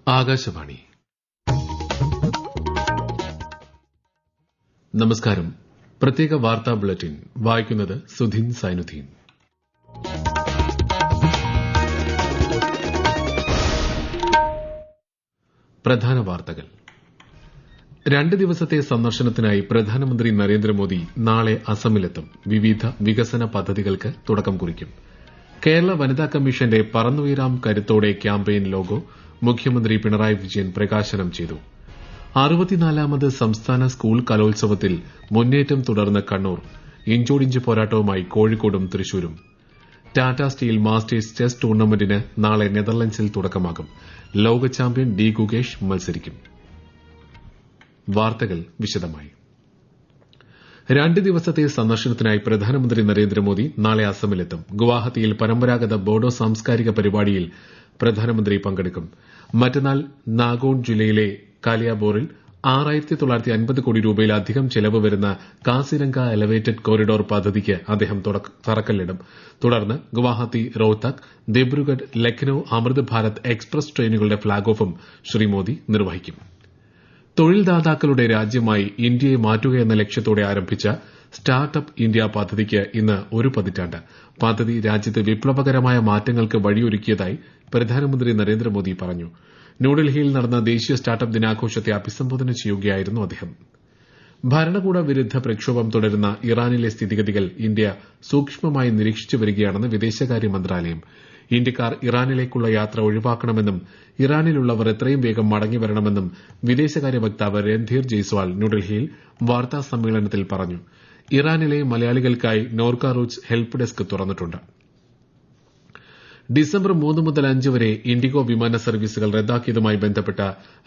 ആകാശവാണി. നമസ്കാരം. പ്രത്യേക വാർത്താ ബുള്ളറ്റിൻ വായിക്കുന്നത് സുധീൻ സൈനുദ്ദീൻ. പ്രധാന വാർത്തകൾ. 2 ദിവസത്തെ സന്ദർശനത്തിനായി പ്രധാനമന്ത്രി നരേന്ദ്രമോദി നാളെ അസമിലെത്തും. വിവിധ വികസന പദ്ധതികൾക്ക് തുടക്കം കുറിക്കും. കേരള വനിതാ കമ്മീഷന്റെ പറന്നുയരാം കരുത്തോടെ ക്യാമ്പയിൻ ലോഗോ മുഖ്യമന്ത്രി പിണറായി വിജയൻ പ്രകാശനം ചെയ്തു. 64ാമത് സംസ്ഥാന സ്കൂൾ കലോത്സവത്തിൽ മുന്നേറ്റം തുടർന്ന് കണ്ണൂർ. ഇഞ്ചോടിഞ്ച് പോരാട്ടവുമായി കോഴിക്കോടും തൃശൂരും. ടാറ്റ സ്റ്റീൽ മാസ്റ്റേഴ്സ് ചെസ് ടൂർണമെന്റിന് നാളെ നെതർലൻഡ്സിൽ തുടക്കമാകും. ലോക ചാമ്പ്യൻ ഡി ഗുകേഷ് മത്സരിക്കും. വാർത്തകൾ വിശദമായി. 2 ദിവസത്തെ സന്ദർശനത്തിനായി പ്രധാനമന്ത്രി നരേന്ദ്രമോദി നാളെ അസമിലെത്തും. ഗുവാഹത്തിയിൽ പരമ്പരാഗത ബോഡോ സാംസ്കാരിക പരിപാടിയിൽ പ്രധാനമന്ത്രി പങ്കെടുക്കും. മറ്റന്നാൾ നാഗോൺ ജില്ലയിലെ കാലിയാബോറിൽ 6,950 കോടി രൂപയിലധികം ചെലവ് വരുന്ന കാസിരംഗ എലവേറ്റഡ് കോറിഡോർ പദ്ധതിക്ക് അദ്ദേഹം തറക്കല്ലിടും. തുടർന്ന് ഗുവാഹത്തി, റോഹ്തക്, ദിബ്രുഗഡ്, ലക്നൌ അമൃത് ഭാരത് എക്സ്പ്രസ് ട്രെയിനുകളുടെ ഫ്ളാഗ് ഓഫും ശ്രീ മോദി നിർവഹിക്കും. തൊഴിൽദാതാക്കളുടെ രാജ്യമായി ഇന്ത്യയെ മാറ്റുകയെന്ന ലക്ഷ്യത്തോടെ ആരംഭിച്ച സ്റ്റാർട്ടപ്പ് ഇന്ത്യ പദ്ധതിക്ക് ഇന്ന് ഒരു പതിറ്റാണ്ട്. പദ്ധതി രാജ്യത്ത് വിപ്ലവകരമായ മാറ്റങ്ങൾക്ക് വഴിയൊരുക്കിയതായി പ്രധാനമന്ത്രി നരേന്ദ്രമോദി പറഞ്ഞു. ന്യൂഡൽഹിയിൽ നടന്ന ദേശീയ സ്റ്റാർട്ടപ്പ് ദിനാഘോഷത്തെ അഭിസംബോധന ചെയ്യുകയായിരുന്നു അദ്ദേഹം. ഭരണകൂട വിരുദ്ധ പ്രക്ഷോഭം തുടരുന്ന ഇറാനിലെ സ്ഥിതിഗതികൾ ഇന്ത്യ സൂക്ഷ്മമായി നിരീക്ഷിച്ചു വരികയാണെന്ന് വിദേശകാര്യ മന്ത്രാലയം. ഇന്ത്യക്കാർ ഇറാനിലേക്കുള്ള യാത്ര ഒഴിവാക്കണമെന്നും ഇറാനിലുള്ളവർ എത്രയും വേഗം മടങ്ങിവരണമെന്നും വിദേശകാര്യ വക്താവ് രൺധീർ ജയ്സ്വാൾ ന്യൂഡൽഹിയിൽ വാർത്താ സമ്മേളനത്തിൽ പറഞ്ഞു. ഇറാനിലെ മലയാളികൾക്കായി നോർക്ക റൂട്ട്സ് ഹെൽപ്പ് ഡെസ്ക് തുറന്നിട്ടുണ്ട്. ഡിസംബർ 3 മുതൽ 5 വരെ ഇൻഡിഗോ വിമാന സർവീസുകൾ റദ്ദാക്കിയതുമായി ബന്ധപ്പെട്ട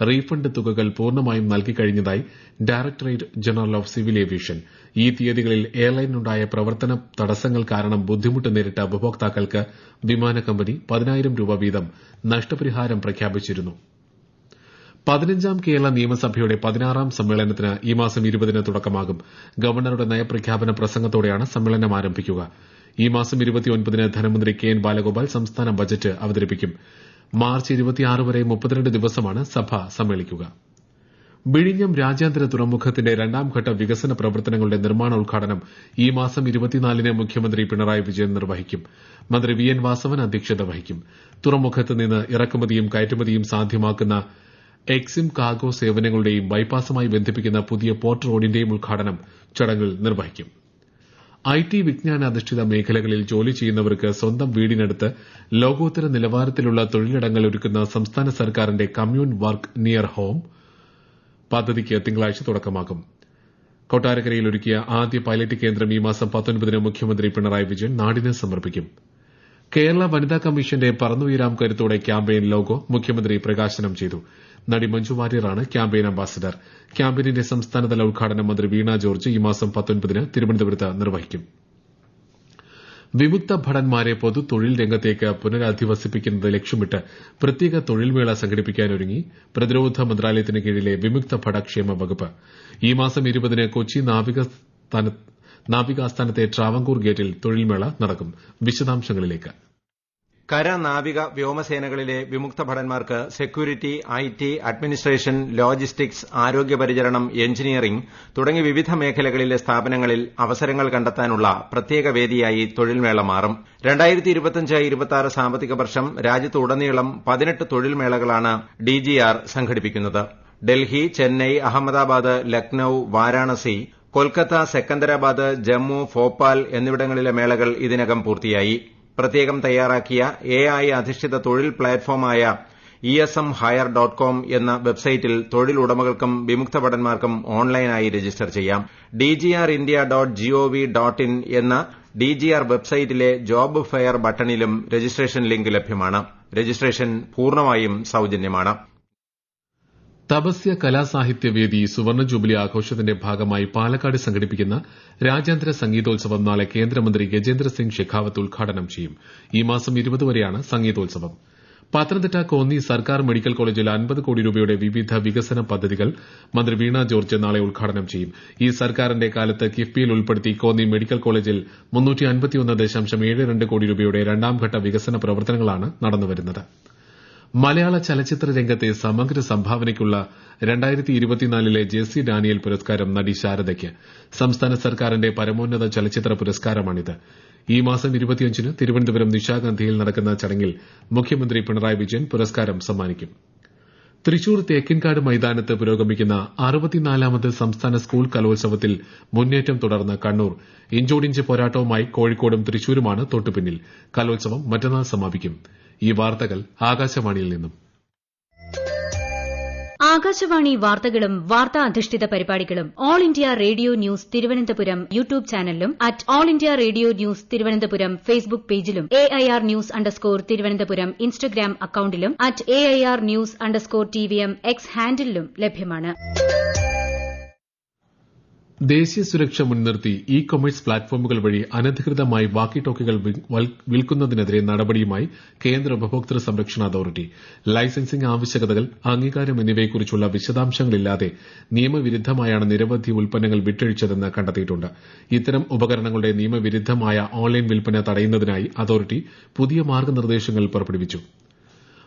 റീഫണ്ട് തുകകൾ പൂർണ്ണമായും നൽകിക്കഴിഞ്ഞതായി Directorate General of Civil Aviation. ഈ തീയതികളിൽ എയർലൈനിനുണ്ടായ പ്രവർത്തന തടസ്സങ്ങൾ കാരണം ബുദ്ധിമുട്ട് നേരിട്ട ഉപഭോക്താക്കൾക്ക് വിമാന കമ്പനി 10,000 രൂപ വീതം നഷ്ടപരിഹാരം പ്രഖ്യാപിച്ചിരുന്നു. 15ാം കേരള നിയമസഭയുടെ 16ാം സമ്മേളനത്തിന് ഈ മാസം 20-ന് തുടക്കമാകും. ഗവർണറുടെ നയപ്രഖ്യാപന പ്രസംഗത്തോടെയാണ് സമ്മേളനം ആരംഭിക്കുക. ഈ മാസം 29-ന് ധനമന്ത്രി കെ എൻ ബാലഗോപാൽ സംസ്ഥാന ബജറ്റ് അവതരിപ്പിക്കും. മാർച്ച് 26 വരെ 32 ദിവസമാണ് സഭ സമ്മേളിക്കുക. വിഴിഞ്ഞം രാജ്യാന്തര തുറമുഖത്തിന്റെ 2ാംഘട്ട വികസന പ്രവർത്തനങ്ങളുടെ നിർമ്മാണോദ്ഘാടനം ഈ മാസം 24-ന് മുഖ്യമന്ത്രി പിണറായി വിജയൻ നിർവഹിക്കും. മന്ത്രി വി എൻ വാസവൻ അധ്യക്ഷത വഹിക്കും. തുറമുഖത്ത് നിന്ന് ഇറക്കുമതിയും കയറ്റുമതിയും സാധ്യമാക്കുന്ന എക്സിം കാർഗോ സേവനങ്ങളുടെയും ബൈപ്പാസുമായി ബന്ധിപ്പിക്കുന്ന പുതിയ പോർട്ട് റോഡിന്റെയും ഉദ്ഘാടനം ചടങ്ങിൽ നിർവഹിക്കും. ഐടി വിജ്ഞാനാധിഷ്ഠിത മേഖലകളിൽ ജോലി ചെയ്യുന്നവർക്ക് സ്വന്തം വീടിനടുത്ത് ലോകോത്തര നിലവാരത്തിലുള്ള തൊഴിലിടങ്ങൾ ഒരുക്കുന്ന സംസ്ഥാന സർക്കാരിന്റെ കമ്മ്യൂൺ വർക്ക് നിയർ ഹോം പദ്ധതിക്ക് തിങ്കളാഴ്ച തുടക്കമാകും. കൊട്ടാരക്കരയിൽ ഒരുക്കിയ ആദ്യ പൈലറ്റ് കേന്ദ്രം ഈ മാസം 19-ന് മുഖ്യമന്ത്രി പിണറായി വിജയൻ നാടിന് സമർപ്പിക്കും. കേരള വനിതാ കമ്മീഷന്റെ പറന്നുയരാം കരുത്തോടെ ക്യാമ്പയിൻ ലോഗോ മുഖ്യമന്ത്രി പ്രകാശനം ചെയ്തു. നടി മഞ്ജു വാര്യറാണ് ക്യാമ്പയിൻ അംബാസിഡർ. ക്യാമ്പയിനിന്റെ സംസ്ഥാനതല ഉദ്ഘാടനം മന്ത്രി വീണ ജോർജ് ഈ മാസം 19-ന് തിരുവനന്തപുരത്ത് നിർവഹിക്കും. വിമുക്ത ഭടന്മാരെ പൊതു തൊഴിൽ രംഗത്തേക്ക് പുനരധിവസിപ്പിക്കുന്നത് ലക്ഷ്യമിട്ട് പ്രത്യേക തൊഴിൽമേള സംഘടിപ്പിക്കാനൊരുങ്ങി പ്രതിരോധ മന്ത്രാലയത്തിന് കീഴിലെ വിമുക്ത ഭടക്ഷേമ വകുപ്പ്. ഈ മാസം 20-ന് കൊച്ചി നാവികാസ്ഥാനത്തെ ട്രാവങ്കൂർ ഗേറ്റിൽ തൊഴിൽമേള നടക്കും. വിശദാംശങ്ങളിലേക്ക്. കര, നാവിക, വ്യോമസേനകളിലെ വിമുക്ത ഭടന്മാർക്ക് സെക്യൂരിറ്റി, ഐടി, അഡ്മിനിസ്ട്രേഷൻ, ലോജിസ്റ്റിക്സ്, ആരോഗ്യപരിചരണം, എഞ്ചിനീയറിംഗ് തുടങ്ങി വിവിധ മേഖലകളിലെ സ്ഥാപനങ്ങളിൽ അവസരങ്ങൾ കണ്ടെത്താനുള്ള പ്രത്യേക വേദിയായി തൊഴിൽമേള മാറും. 2025-26 സാമ്പത്തിക വർഷം രാജ്യത്തുടനീളം 18 തൊഴിൽമേളകളാണ് ഡിജിആർ സംഘടിപ്പിക്കുന്നത്. ഡൽഹി, ചെന്നൈ, അഹമ്മദാബാദ്, ലക്നൌ, വാരാണസി, കൊൽക്കത്ത, സെക്കന്ദരാബാദ്, ജമ്മു, ഭോപ്പാൽ എന്നിവിടങ്ങളിലെ മേളകൾ ഇതിനകം പൂർത്തിയായി. പ്രത്യേകം തയ്യാറാക്കിയ AI അധിഷ്ഠിത തൊഴിൽ പ്ലാറ്റ്ഫോമായ esmhire.com എന്ന വെബ്സൈറ്റിൽ തൊഴിലുടമകൾക്കും വിമുക്ത ഭടന്മാർക്കും ഓൺലൈനായി രജിസ്റ്റർ ചെയ്യാം. dgrindia.gov.in എന്ന ഡിജിആർ വെബ്സൈറ്റിലെ ജോബ് ഫെയർ ബട്ടണിലും രജിസ്ട്രേഷൻ ലിങ്ക് ലഭ്യമാണ്. രജിസ്ട്രേഷൻ പൂർണ്ണമായും സൌജന്യമാണ്. തപസ്യ കലാസാഹിത്യവേദി സുവർണ ജൂബിലി ആഘോഷത്തിന്റെ ഭാഗമായി പാലക്കാട് സംഘടിപ്പിക്കുന്ന രാജ്യാന്തര സംഗീതോത്സവം നാളെ കേന്ദ്രമന്ത്രി ഗജേന്ദ്ര സിംഗ് ഷെഖാവത്ത് ഉദ്ഘാടനം ചെയ്യും. ഈ മാസം 20 വരെയാണ് സംഗീതോത്സവം. പത്തനംതിട്ട കോന്നി സർക്കാർ മെഡിക്കൽ കോളേജിൽ 50 കോടി രൂപയുടെ വിവിധ വികസന പദ്ധതികൾ മന്ത്രി വീണ ജോർജ് നാളെ ഉദ്ഘാടനം ചെയ്യും. ഈ സർക്കാരിന്റെ കാലത്ത് കിഫ്ബിയിൽ ഉൾപ്പെടുത്തി കോന്നി മെഡിക്കൽ കോളേജിൽ 351.72 കോടി രൂപയുടെ 2ാം ഘട്ട വികസന പ്രവർത്തനങ്ങളാണ് നടന്നുവരുന്നത്. മലയാള ചലച്ചിത്ര രംഗത്തെ സമഗ്ര സംഭാവനയ്ക്കുള്ള 2024 ജെസ്സി ഡാനിയൽ പുരസ്കാരം നടി ശാരദയ്ക്ക്. സംസ്ഥാന സർക്കാരിന്റെ പരമോന്നത ചലച്ചിത്ര പുരസ്കാരമാണിത്. ഈ മാസം 25-ന് തിരുവനന്തപുരം നിശാഗന്ധിയിൽ നടക്കുന്ന ചടങ്ങിൽ മുഖ്യമന്ത്രി പിണറായി വിജയൻ പുരസ്കാരം സമ്മാനിക്കും. തൃശൂർ തേക്കിൻകാട് മൈതാനത്ത് പുരോഗമിക്കുന്ന 64ാമത് സംസ്ഥാന സ്കൂൾ കലോത്സവത്തിൽ മുന്നേറ്റം തുടർന്ന് കണ്ണൂർ. ഇഞ്ചോടിഞ്ച് പോരാട്ടവുമായി കോഴിക്കോടും തൃശൂരുമാണ് തൊട്ടുപിന്നിൽ. കലോത്സവം മറ്റന്നാൾ സമാപിക്കും. ഈ വാർത്തകൾ ആകാശവാണിയിൽ നിന്നും. ആകാശവാണി വാർത്തകളും വാർത്താ അധിഷ്ഠിത പരിപാടികളും All India Radio News Thiruvananthapuram YouTube ചാനലിലും at All India Radio News Thiruvananthapuram Facebook പേജിലും AIR ന്യൂസ് _ തിരുവനന്തപുരം ഇൻസ്റ്റഗ്രാം അക്കൌണ്ടിലും at AIR news _ TVM X ഹാൻഡിലും ലഭ്യമാണ്. ദേശീയ സുരക്ഷ മുൻനിർത്തി കൊമേഴ്സ് പ്ലാറ്റ്ഫോമുകൾ വഴി അനധികൃതമായി വാക്കി ടോക്കികൾ വിൽക്കുന്നതിനെതിരെ നടപടിയുമായി കേന്ദ്ര ഉപഭോക്തൃ സംരക്ഷണ അതോറിറ്റി. ലൈസൻസിംഗ് ആവശ്യകതകൾ, അംഗീകാരം എന്നിവയെക്കുറിച്ചുള്ള വിശദാംശങ്ങളില്ലാതെ നിയമവിരുദ്ധമായാണ് നിരവധി ഉൽപ്പന്നങ്ങൾ വിറ്റഴിച്ചതെന്ന് കണ്ടെത്തിയിട്ടുണ്ട്. ഇത്തരം ഉപകരണങ്ങളുടെ നിയമവിരുദ്ധമായ ഓൺലൈൻ വിൽപ്പന തടയുന്നതിനായി അതോറിറ്റി പുതിയ മാർഗ്ഗനിർദ്ദേശങ്ങൾ പുറപ്പെടുവിച്ചു.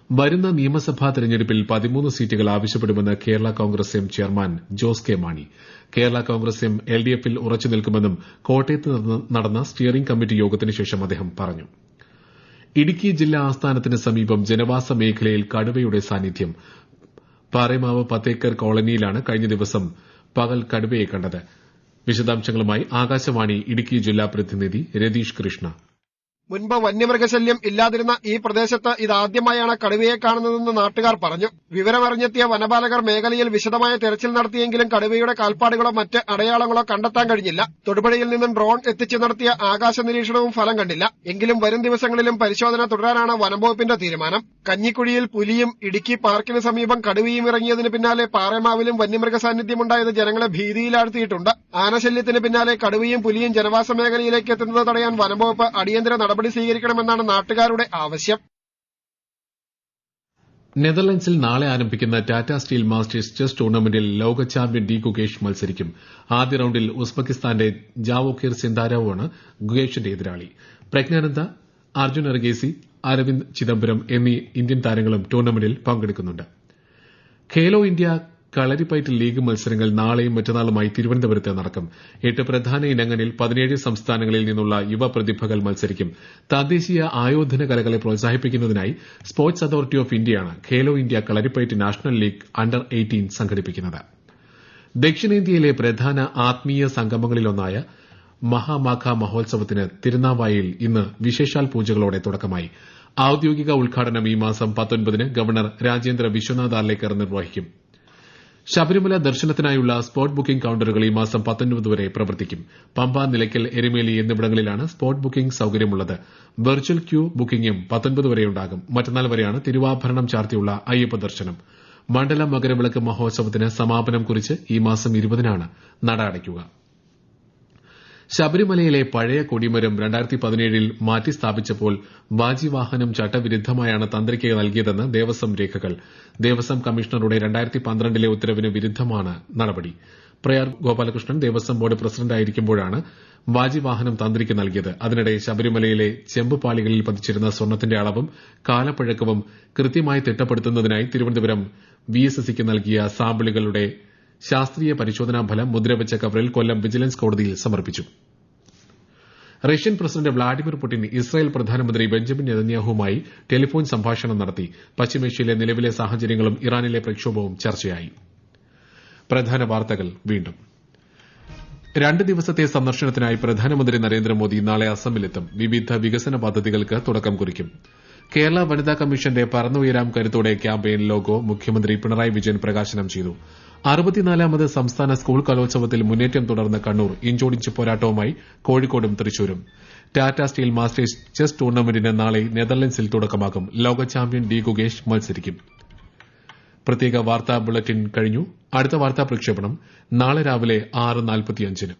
വരുന്ന നിയമസഭാ തെരഞ്ഞെടുപ്പിൽ 13 സീറ്റുകൾ ആവശ്യപ്പെടുമെന്ന് Kerala Congress M chairman Jose K Mani. Kerala Congress M LDFൽ ഉറച്ചു നിൽക്കുമെന്നും കോട്ടയത്ത് നടന്ന സ്റ്റിയറിംഗ് കമ്മിറ്റി യോഗത്തിന് ശേഷം അദ്ദേഹം പറഞ്ഞു. ഇടുക്കി ജില്ലാ ആസ്ഥാനത്തിന് സമീപം ജനവാസ മേഖലയിൽ കടുവയുടെ സാന്നിധ്യം. പാറേമാവ് 10 ഏക്കർ കോളനിയിലാണ് കഴിഞ്ഞ ദിവസം പകൽ കടുവയെ കണ്ടത്. വിശദാംശങ്ങളുമായി ആകാശവാണി ഇടുക്കി ജില്ലാ പ്രതിനിധി രതീഷ് കൃഷ്ണ. മുൻപ് വന്യമൃഗശല്യം ഇല്ലാതിരുന്ന ഈ പ്രദേശത്ത് ഇതാദ്യമായാണ് കടുവയെ കാണുന്നതെന്ന് നാട്ടുകാർ പറഞ്ഞു. വിവരമറിഞ്ഞെത്തിയ വനപാലകർ മേഖലയിൽ വിശദമായ തെരച്ചിൽ നടത്തിയെങ്കിലും കടുവയുടെ കാൽപ്പാടുകളോ മറ്റ് അടയാളങ്ങളോ കണ്ടെത്താൻ കഴിഞ്ഞില്ല. തൊടുപുഴയിൽ നിന്നും ഡ്രോൺ എത്തിച്ചു നടത്തിയ ആകാശ നിരീക്ഷണവും ഫലം കണ്ടില്ല. എങ്കിലും വരും ദിവസങ്ങളിലും പരിശോധന തുടരാനാണ് വനംവകുപ്പിന്റെ തീരുമാനം. കഞ്ഞിക്കുഴിയിൽ പുലിയും ഇടുക്കി പാർക്കിന് സമീപം കടുവയും ഇറങ്ങിയതിന് പിന്നാലെ പാറേമാവിലും വന്യമൃഗ സാന്നിധ്യമുണ്ടായത് ജനങ്ങളെ ഭീതിയിലാഴ്ത്തിയിട്ടുണ്ട്. ആനശല്യത്തിന് പിന്നാലെ കടുവയും പുലിയും ജനവാസ മേഖലയിലേക്ക് എത്തുന്നത് തടയാൻ വനംവകുപ്പ് അടിയന്തര നടപടി സ്വീകരിക്കണമെന്നാണ് നാട്ടുകാരുടെ ആവശ്യം. നെതർലൻഡ്സിൽ നാളെ ആരംഭിക്കുന്ന ടാറ്റ സ്റ്റീൽ മാസ്റ്റേഴ്സ് ചെസ് ടൂർണമെന്റിൽ ലോക ചാമ്പ്യൻ ഡി ഗുകേഷ് മത്സരിക്കും. ആദ്യ റൌണ്ടിൽ ഉസ്ബെക്കിസ്ഥാന്റെ ജാവോഖിർ സിന്ദാരോവാണ് ഗുകേഷിന്റെ എതിരാളി. പ്രജ്ഞാനന്ദ, അർജുൻ അർഗേസി, അരവിന്ദ് ചിദംബരം എന്നീ ഇന്ത്യൻ താരങ്ങളും ടൂർണമെന്റിൽ പങ്കെടുക്കുന്നുണ്ട്. ഖേലോ ഇന്ത്യ കളരിപ്പയറ്റ് ലീഗ് മത്സരങ്ങൾ നാളെയും മറ്റന്നാളുമായി തിരുവനന്തപുരത്ത് നടക്കും. 8 പ്രധാന ഇനങ്ങളിൽ 17 സംസ്ഥാനങ്ങളിൽ നിന്നുള്ള യുവപ്രതിഭകൾ മത്സരിക്കും. തദ്ദേശീയ ആയോധന കലകളെ പ്രോത്സാഹിപ്പിക്കുന്നതിനായി സ്പോർട്സ് അതോറിറ്റി ഓഫ് ഇന്ത്യയാണ് Khelo India Kalaripayattu national league under 18 സംഘടിപ്പിക്കുന്നത്. ദക്ഷിണേന്ത്യയിലെ പ്രധാന ആത്മീയ സംഗമങ്ങളിലൊന്നായ മഹാമാഘ മഹോത്സവത്തിന് തിരുനാവായയിൽ ഇന്ന് വിശേഷാൽ പൂജകളോടെ തുടക്കമായി. ഔദ്യോഗിക ഉദ്ഘാടനം ഈ മാസം 19-ന് ഗവർണർ രാജേന്ദ്ര വിശ്വനാഥ് ആർലേക്കർ നിർവഹിക്കും. ശബരിമല ദർശനത്തിനായുള്ള സ്പോട്ട് ബുക്കിംഗ് കൌണ്ടറുകൾ ഈ മാസം 19 വരെ പ്രവർത്തിക്കും. പമ്പ, നിലയ്ക്കൽ, എരുമേലി എന്നിവിടങ്ങളിലാണ് സ്പോട്ട് ബുക്കിംഗ് സൌകര്യമുള്ളത്. വെർച്വൽ ക്യൂ ബുക്കിംഗും 19 വരെയുണ്ടാകും. മറ്റന്നാൾ വരെയാണ് തിരുവാഭരണം ചാർത്തിയുള്ള അയ്യപ്പ ദർശനം. മണ്ഡല മകരവിളക്ക് മഹോത്സവത്തിന് സമാപനം കുറിച്ച് ഈ മാസം 20-നാണ് നട അടയ്ക്കുക. ശബരിമലയിലെ പഴയ കൊടിമരം 2017-ൽ മാറ്റി സ്ഥാപിച്ചപ്പോൾ വാജിവാഹനം ചട്ടവിരുദ്ധമായാണ് തന്ത്രിക്ക് നൽകിയതെന്ന് ദേവസ്വം രേഖകൾ. ദേവസ്വം കമ്മീഷണറുടെ 2012-ലെ ഉത്തരവിന് വിരുദ്ധമാണ് നടപടി. പ്രയാർ ഗോപാലകൃഷ്ണൻ ദേവസ്വം ബോർഡ് പ്രസിഡന്റായിരിക്കുമ്പോഴാണ് വാജിവാഹനം തന്ത്രിക്ക് നൽകിയത്. അതിനിടെ ശബരിമലയിലെ ചെമ്പുപാളികളിൽ പതിച്ചിരുന്ന സ്വർണത്തിന്റെ അളവും കാലപ്പഴക്കവും കൃത്യമായി തിട്ടപ്പെടുത്തുന്നതിനായി തിരുവനന്തപുരം VSSCക്ക് നൽകിയ സാമ്പിളുകളുടെ ശാസ്ത്രീയ പരിശോധനാ ഫലം മുദ്രവച്ച കവറിൽ കൊല്ലം വിജിലൻസ് കോടതിയിൽ സമർപ്പിച്ചു. Russian president Vladimir Putin Israel പ്രധാനമന്ത്രി ബെഞ്ചമിൻ നെതന്യാഹുവുമായി ടെലിഫോൺ സംഭാഷണം നടത്തി. പശ്ചിമേഷ്യയിലെ നിലവിലെ സാഹചര്യങ്ങളും ഇറാനിലെ പ്രക്ഷോഭവും ചർച്ചയായി. പ്രധാന വാർത്തകൾ വീണ്ടും. 2 ദിവസത്തെ സന്ദർശനത്തിനായി പ്രധാനമന്ത്രി നരേന്ദ്രമോദി നാളെ അസമിലെത്തും. വിവിധ വികസന പദ്ധതികൾക്ക് തുടക്കം കുറിക്കും. കേരള വനിതാ കമ്മീഷന്റെ പറന്നുയരാം കരുത്തോടെ ക്യാമ്പയിൻ ലോഗോ മുഖ്യമന്ത്രി പിണറായി വിജയൻ പ്രകാശനം ചെയ്തു. 64ാമത് സംസ്ഥാന സ്കൂൾ കലോത്സവത്തിൽ മുന്നേറ്റം തുടർന്ന കണ്ണൂർ. ഇഞ്ചോടിഞ്ച് പോരാട്ടവുമായി കോഴിക്കോടും തൃശൂരും. ടാറ്റ സ്റ്റീൽ മാസ്റ്റേഴ്സ് ചെസ് ടൂർണമെന്റിന് നാളെ നെതർലൻഡ്സിൽ തുടക്കമാകും. ലോക ചാമ്പ്യൻ ഡി ഗുകേഷ് മത്സരിക്കും. പ്രത്യേക വാർത്താ ബുള്ളറ്റിൻ കഴിഞ്ഞു. അടുത്ത വാർത്താ പ്രക്ഷേപണം നാളെ രാവിലെ 6:45-ന്.